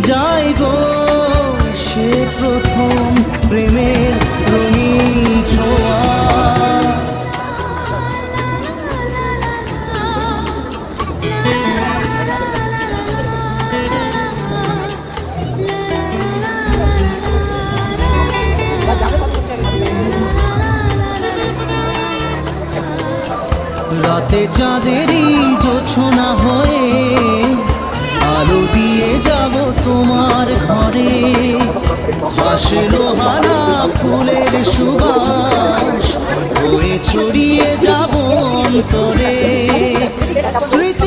যায় গো সে প্রথম প্রেমের রঙিন ছোঁয়া। রাতে চাঁদেরই জোছনা হয়ে আলো দিয়ে যাব তোমার ঘরে, হাসলো হানা ফুলের সুবাস হয়ে ছড়িয়ে যাব অন্তরে। স্মৃতি